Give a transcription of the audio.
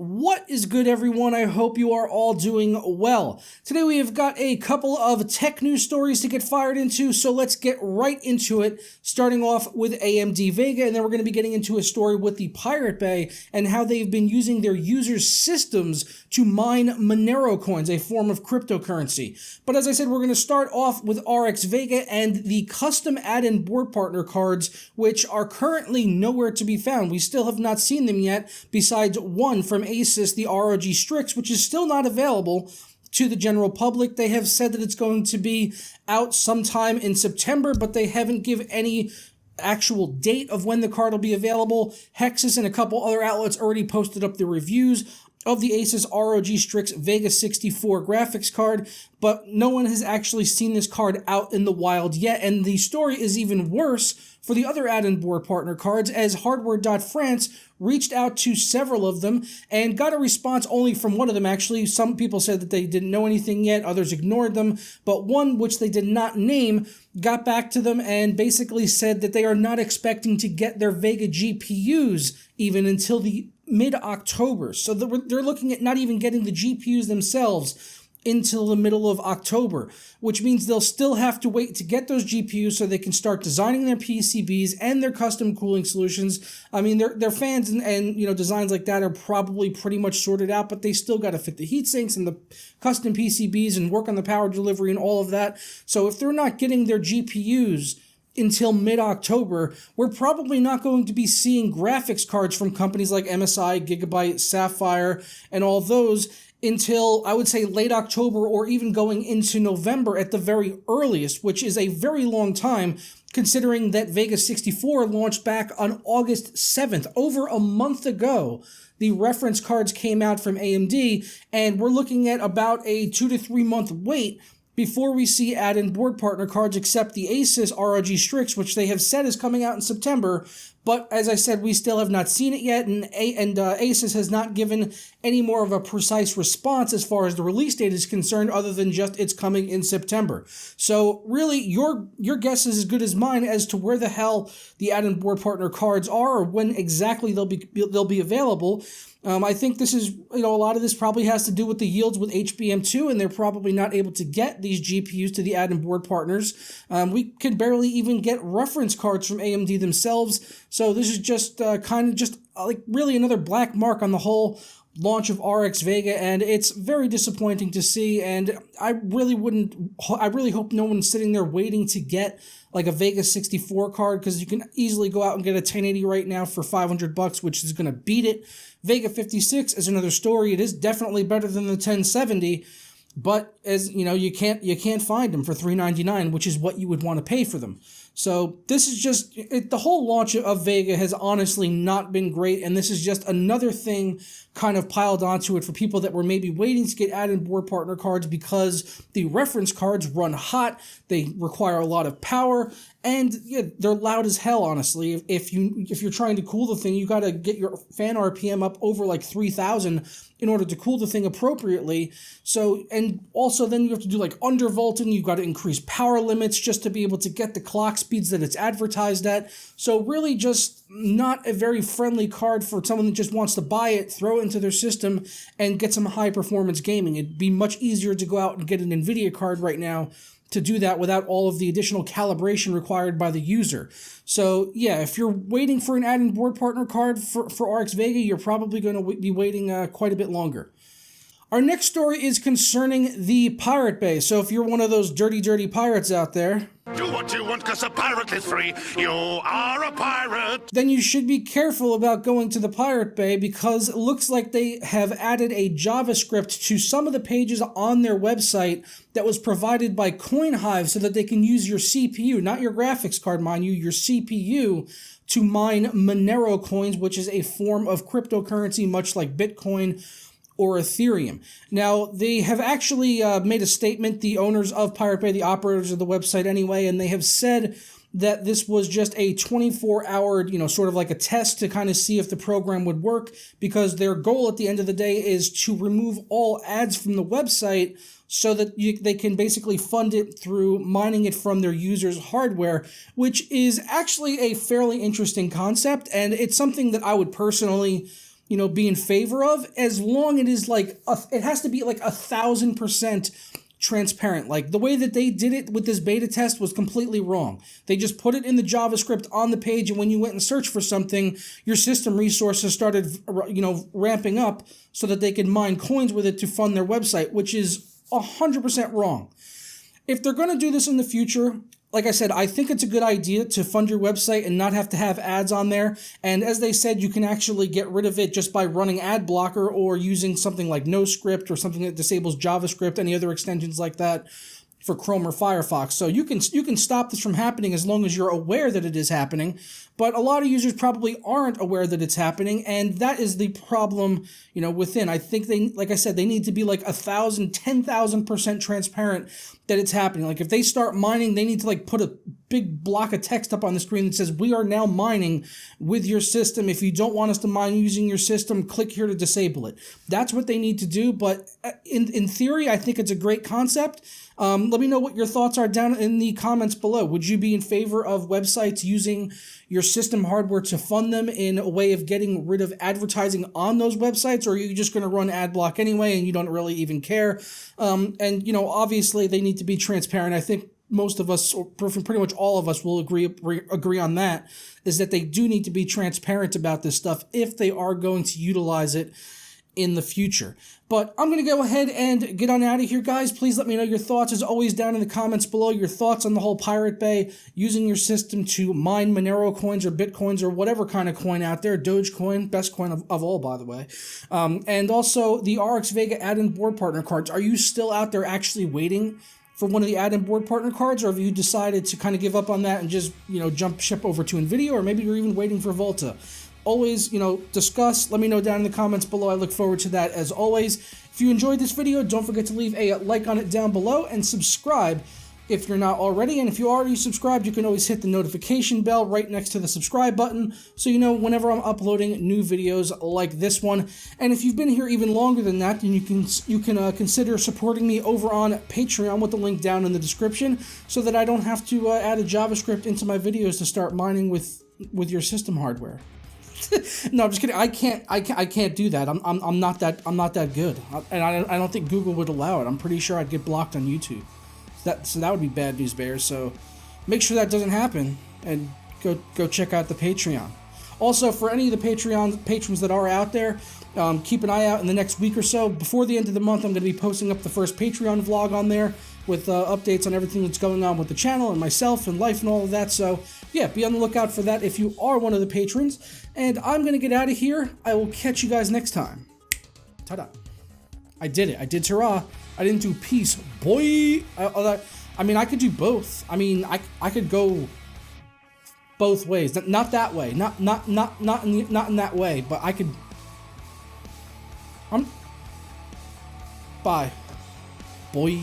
What is good, everyone? I hope you are all doing well. Today we have got a couple of tech news stories to get fired into, so let's get right into it, starting off with AMD Vega, and then we're going to be getting into a story with the Pirate Bay and how they've been using their users' systems to mine Monero coins, a form of cryptocurrency. But as I said, we're going to start off with RX Vega and the custom add-in board partner cards, which are currently nowhere to be found. We still have not seen them yet, besides one from Asus, the ROG Strix, which is still not available to the general public. They have said that it's going to be out sometime in September, but they haven't given any actual date of when the card will be available. Hexus and a couple other outlets already posted up the reviews of the Asus ROG Strix Vega 64 graphics card, but no one has actually seen this card out in the wild yet, and the story is even worse for the other add-in board partner cards, as Hardware.France reached out to several of them and got a response only from one of them, actually. Some people said that they didn't know anything yet, others ignored them, but one, which they did not name, got back to them and basically said that they are not expecting to get their Vega GPUs even until the mid-October. So they're looking at not even getting the GPUs themselves until the middle of October, which means they'll still have to wait to get those GPUs so they can start designing their PCBs and their custom cooling solutions. I mean, their fans and designs like that are probably pretty much sorted out, but they still got to fit the heat sinks and the custom PCBs and work on the power delivery and all of that. So if they're not getting their GPUs until mid-October, we're probably not going to be seeing graphics cards from companies like MSI, Gigabyte, Sapphire, and all those until, I would say, late October or even going into November at the very earliest, which is a very long time considering that Vega 64 launched back on August 7th, over a month ago. The reference cards came out from AMD, and we're looking at about a 2 to 3 month wait before we see add-in board partner cards, except the Asus ROG Strix, which they have said is coming out in September. But as I said, we still have not seen it yet, and Asus has not given any more of a precise response as far as the release date is concerned, other than just it's coming in September. So really, your guess is as good as mine as to where the hell the add-in board partner cards are, or when exactly they'll be available. I think this is, a lot of this probably has to do with the yields with HBM2, and they're probably not able to get these GPUs to the add-in board partners. We can barely even get reference cards from AMD themselves, so this is just like really another black mark on the whole launch of RX Vega, and it's very disappointing to see, and I really hope no one's sitting there waiting to get like a Vega 64 card, because you can easily go out and get a 1080 right now for $500, which is going to beat it. Vega 56 is another story. It is definitely better than the 1070, but as you can't find them for $399, which is what you would want to pay for them. So this is just the whole launch of Vega has honestly not been great, and this is just another thing kind of piled onto it for people that were maybe waiting to get add-in board partner cards, because the reference cards run hot, they require a lot of power, and they're loud as hell, honestly. If you're trying to cool the thing, you got to get your fan RPM up over like 3,000 in order to cool the thing appropriately. So, and also then you have to do like undervolting, you've got to increase power limits just to be able to get the clock speeds that it's advertised at. So really just not a very friendly card for someone that just wants to buy it, throw it into their system, and get some high performance gaming. It'd be much easier to go out and get an NVIDIA card right now to do that without all of the additional calibration required by the user. So yeah, if you're waiting for an add-in board partner card for RX Vega, you're probably going to be waiting quite a bit longer. Our next story is concerning the Pirate Bay. So if you're one of those dirty pirates out there, do what you want, 'cause a pirate is free. You are a pirate. Then you should be careful about going to the Pirate Bay, because it looks like they have added a JavaScript to some of the pages on their website that was provided by CoinHive so that they can use your CPU, not your graphics card, mind you, your CPU, to mine Monero coins, which is a form of cryptocurrency much like Bitcoin or Ethereum. Now, they have actually made a statement, the owners of Pirate Bay, the operators of the website anyway, and they have said that this was just a 24-hour, sort of like a test to kind of see if the program would work, because their goal at the end of the day is to remove all ads from the website so that they can basically fund it through mining it from their users' hardware, which is actually a fairly interesting concept, and it's something that I would personally be in favor of, as long it is like, it has to be like 1,000% transparent. Like the way that they did it with this beta test was completely wrong. They just put it in the JavaScript on the page, and when you went and searched for something, your system resources started, ramping up so that they could mine coins with it to fund their website, which is 100% wrong. If they're going to do this in the future, like I said, I think it's a good idea to fund your website and not have to have ads on there. And as they said, you can actually get rid of it just by running ad blocker or using something like NoScript or something that disables JavaScript, any other extensions like that for Chrome or Firefox. So you can stop this from happening as long as you're aware that it is happening. But a lot of users probably aren't aware that it's happening, and that is the problem, within. I think they, like I said, they need to be like 1,000, 10,000% transparent that it's happening. Like if they start mining, they need to like put a big block of text up on the screen that says, "We are now mining with your system. If you don't want us to mine using your system, click here to disable it." That's what they need to do. But in theory, I think it's a great concept. Let me know what your thoughts are down in the comments below. Would you be in favor of websites using your system hardware to fund them in a way of getting rid of advertising on those websites, or are you just going to run ad block anyway and you don't really even care? Obviously they need to be transparent. I think most of us, or pretty much all of us, will agree on that, is that they do need to be transparent about this stuff if they are going to utilize it in the future. But I'm going to go ahead and get on out of here, guys. Please let me know your thoughts, as always, down in the comments below. Your thoughts on the whole Pirate Bay, using your system to mine Monero coins or Bitcoins or whatever kind of coin out there. Dogecoin, best coin of all, by the way. And also the RX Vega add-in board partner cards. Are you still out there actually waiting for one of the add-in board partner cards, or have you decided to kind of give up on that and just, jump ship over to NVIDIA, or maybe you're even waiting for Volta? Always, discuss. Let me know down in the comments below. I look forward to that as always. If you enjoyed this video, don't forget to leave a like on it down below and subscribe if you're not already. And if you already subscribed, you can always hit the notification bell right next to the subscribe button so you know whenever I'm uploading new videos like this one. And if you've been here even longer than that, then you can consider supporting me over on Patreon with the link down in the description, so that I don't have to add a JavaScript into my videos to start mining with your system hardware. No, I'm just kidding. I can't do that. I'm not that good, and I don't think Google would allow it. I'm pretty sure I'd get blocked on YouTube. So that would be bad news bears. So make sure that doesn't happen, and go check out the Patreon. Also, for any of the Patreon patrons that are out there, keep an eye out in the next week or so. Before the end of the month, I'm going to be posting up the first Patreon vlog on there with updates on everything that's going on with the channel and myself and life and all of that. So yeah, be on the lookout for that if you are one of the patrons. And I'm going to get out of here. I will catch you guys next time. Ta-da. I did it. I did hurrah. I didn't do peace, boy. I mean, I could do both. I mean, I could go both ways. Not that way. Not in that way. But I could. Bye, boy.